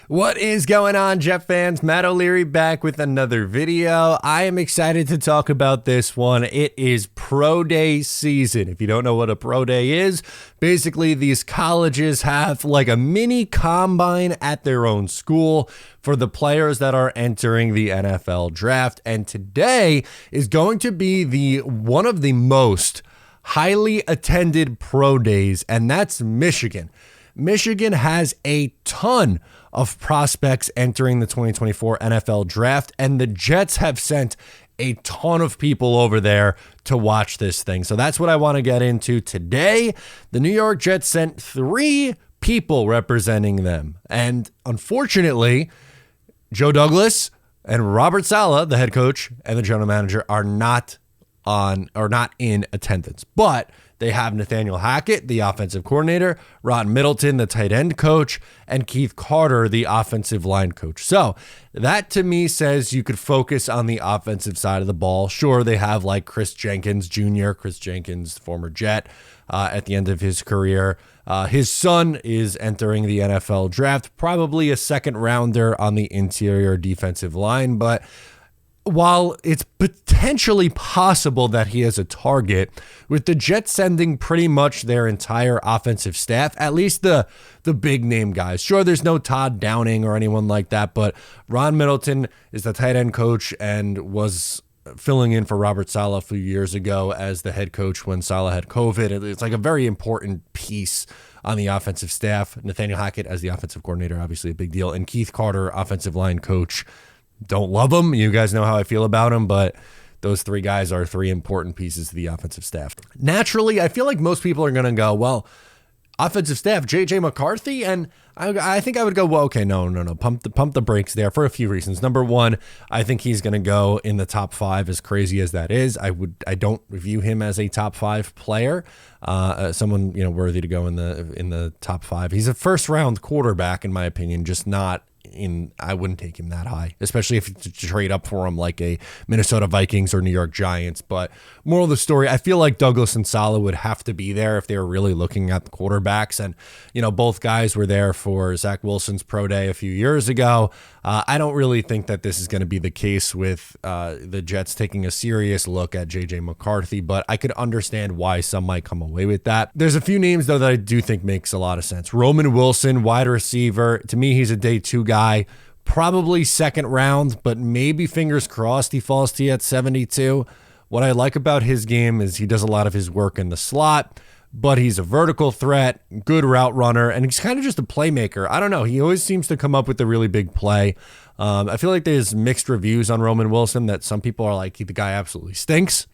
What is going on, Jet fans? Matt O'Leary back with another video. I am excited to talk about this one. It is Pro Day season. If you don't know what a Pro Day is, basically these colleges have like a mini combine at their own school for the players that are entering the NFL draft. And today is going to be one of the most highly attended Pro Days, and that's Michigan. Michigan has a ton of prospects entering the 2024 NFL draft, and the Jets have sent a ton of people over there to watch this thing. So that's what I want to get into today. The New York Jets sent 3 people representing them, and unfortunately, Joe Douglas and Robert Saleh, the head coach and the general manager, are not in attendance. But they have Nathaniel Hackett, the offensive coordinator, Ron Middleton, the tight end coach, and Keith Carter, the offensive line coach. So that to me says you could focus on the offensive side of the ball. Sure, they have like Chris Jenkins Jr., Chris Jenkins, former Jet, at the end of his career. His son is entering the NFL draft, probably a second rounder on the interior defensive line, but while it's potentially possible that he is a target, with the Jets sending pretty much their entire offensive staff, at least the big name guys. Sure, there's no Todd Downing or anyone like that, but Ron Middleton is the tight end coach and was filling in for Robert Saleh a few years ago as the head coach when Saleh had COVID. It's like a very important piece on the offensive staff. Nathaniel Hackett as the offensive coordinator, obviously a big deal. And Keith Carter, offensive line coach. Don't love him. You guys know how I feel about him, but those 3 guys are 3 important pieces to the offensive staff. Naturally, I feel like most people are going to go, well, offensive staff, J.J. McCarthy, and I think I would go, well, okay, no, pump the brakes there for a few reasons. Number one, I think he's going to go in the top 5, as crazy as that is. I don't view him as a top 5 player, someone worthy to go in the top 5. He's a first round quarterback, in my opinion, just not. I wouldn't take him that high, especially if you trade up for him like a Minnesota Vikings or New York Giants. But moral of the story, I feel like Douglas and Saleh would have to be there if they were really looking at the quarterbacks. And, both guys were there for Zach Wilson's pro day a few years ago. I don't really think that this is going to be the case with the Jets taking a serious look at J.J. McCarthy, but I could understand why some might come away with that. There's a few names, though, that I do think makes a lot of sense. Roman Wilson, wide receiver. To me, he's a day 2 guy, probably second round, but maybe fingers crossed he falls to you at 72. What I like about his game is he does a lot of his work in the slot, but he's a vertical threat, good route runner, and he's kind of just a playmaker. I don't know. He always seems to come up with a really big play. I feel like there's mixed reviews on Roman Wilson, that some people are like, the guy absolutely stinks.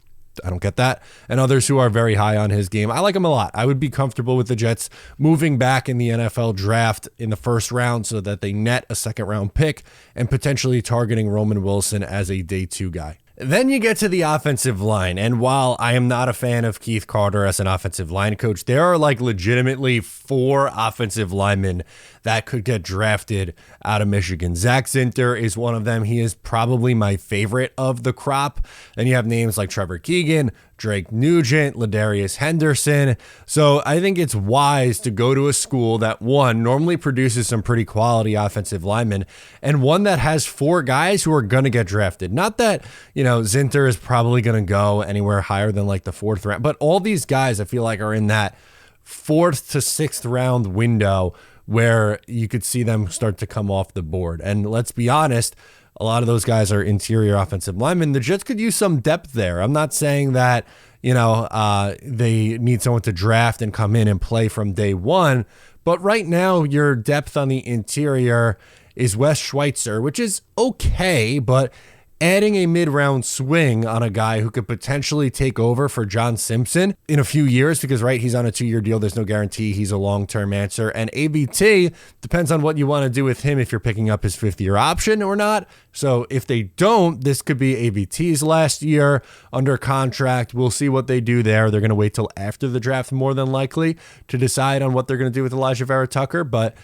I don't get that. And others who are very high on his game. I like him a lot. I would be comfortable with the Jets moving back in the NFL draft in the first round so that they net a second round pick and potentially targeting Roman Wilson as a day 2 guy. Then you get to the offensive line, and while I am not a fan of Keith Carter as an offensive line coach, there are like legitimately 4 offensive linemen that could get drafted out of Michigan. Zach Zinter is one of them. He is probably my favorite of the crop. Then you have names like Trevor Keegan, Drake Nugent, Ladarius Henderson. So I think it's wise to go to a school that, one, normally produces some pretty quality offensive linemen, and one that has 4 guys who are going to get drafted. Not that, Zinter is probably going to go anywhere higher than like the 4th round, but all these guys I feel like are in that 4th to 6th round window where you could see them start to come off the board. And let's be honest, a lot of those guys are interior offensive linemen. The Jets could use some depth there. I'm not saying that, they need someone to draft and come in and play from day 1. But right now, your depth on the interior is Wes Schweitzer, which is okay, but adding a mid-round swing on a guy who could potentially take over for John Simpson in a few years, because, right, he's on a 2-year deal. There's no guarantee he's a long-term answer. And ABT depends on what you want to do with him, if you're picking up his 5th-year option or not. So if they don't, this could be ABT's last year under contract. We'll see what they do there. They're going to wait till after the draft, more than likely, to decide on what they're going to do with Elijah Vera Tucker. But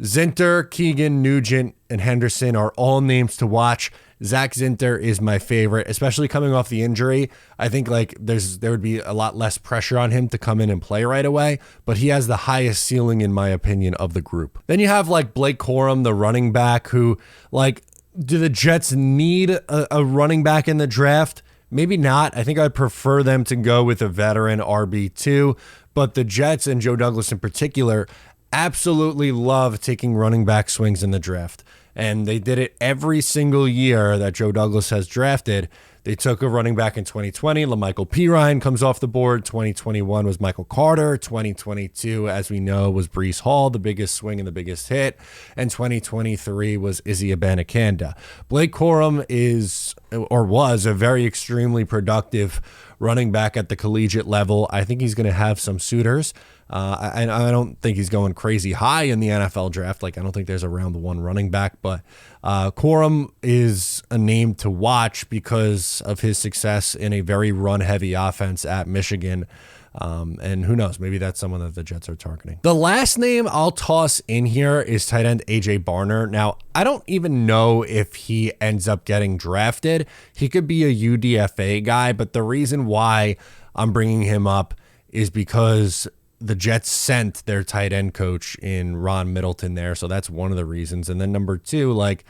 Zinter, Keegan, Nugent, and Henderson are all names to watch. Zach Zinter is my favorite, especially coming off the injury. I think like there would be a lot less pressure on him to come in and play right away, but he has the highest ceiling in my opinion of the group. Then you have like Blake Corum, the running back, who like, do the Jets need a running back in the draft? Maybe not. I think I'd prefer them to go with a veteran RB2, but the Jets and Joe Douglas in particular absolutely love taking running back swings in the draft. And they did it every single year that Joe Douglas has drafted. They took a running back in 2020. LaMichael Pirine comes off the board. 2021 was Michael Carter. 2022, as we know, was Breece Hall, the biggest swing and the biggest hit. And 2023 was Izzy Abanikanda. Blake Corum is, or was, a very extremely productive running back at the collegiate level. I think he's going to have some suitors. I don't think he's going crazy high in the NFL draft. Like, I don't think there's a round one running back, but Corum is a name to watch because of his success in a very run-heavy offense at Michigan. And who knows, maybe that's someone that the Jets are targeting. The last name I'll toss in here is tight end AJ Barner. Now, I don't even know if he ends up getting drafted. He could be a UDFA guy, but the reason why I'm bringing him up is because the Jets sent their tight end coach in Ron Middleton there. So that's one of the reasons. And then number two, like,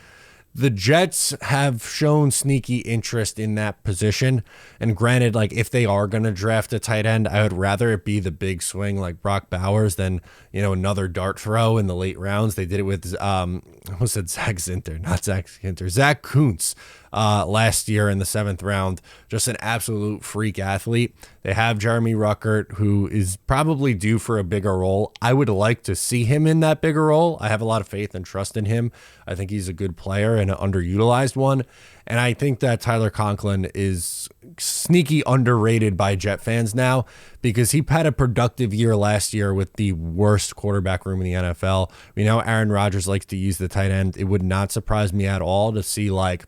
the Jets have shown sneaky interest in that position. And granted, like, if they are going to draft a tight end, I would rather it be the big swing like Brock Bowers than, you know, another dart throw in the late rounds. They did it with, I almost said Zach Zinter, not Zach Zinter, Zach Kuntz last year in the 7th round. Just an absolute freak athlete. They have Jeremy Ruckert, who is probably due for a bigger role. I would like to see him in that bigger role. I have a lot of faith and trust in him. I think he's a good player and an underutilized one. And I think that Tyler Conklin is sneaky underrated by Jet fans now because he had a productive year last year with the worst quarterback room in the NFL. We know Aaron Rodgers likes to use the tight end. It would not surprise me at all to see like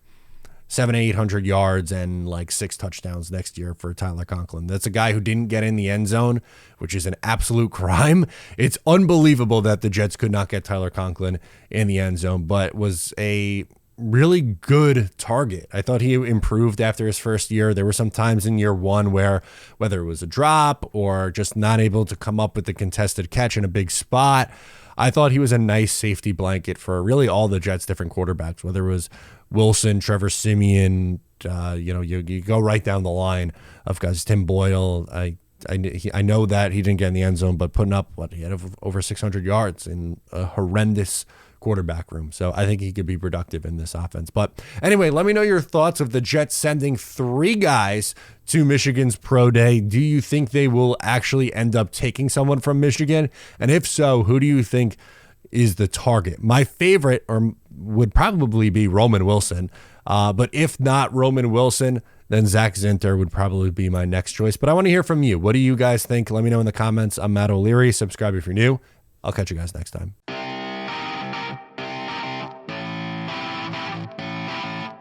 700-800 yards and like 6 touchdowns next year for Tyler Conklin. That's a guy who didn't get in the end zone, which is an absolute crime. It's unbelievable that the Jets could not get Tyler Conklin in the end zone, but was a really good target. I thought he improved after his first year. There were some times in year one where, whether it was a drop or just not able to come up with the contested catch in a big spot, I thought he was a nice safety blanket for really all the Jets' different quarterbacks, whether it was Wilson, Trevor Siemian, you go right down the line of guys. Tim Boyle, I know that he didn't get in the end zone, but putting up, he had over 600 yards in a horrendous quarterback room. So I think he could be productive in this offense. But anyway, let me know your thoughts of the Jets sending 3 guys to Michigan's Pro Day. Do you think they will actually end up taking someone from Michigan? And if so, who do you think is the target? My favorite would probably be Roman Wilson. But if not Roman Wilson, then Zach Zinter would probably be my next choice. But I want to hear from you. What do you guys think? Let me know in the comments. I'm Matt O'Leary. Subscribe if you're new. I'll catch you guys next time.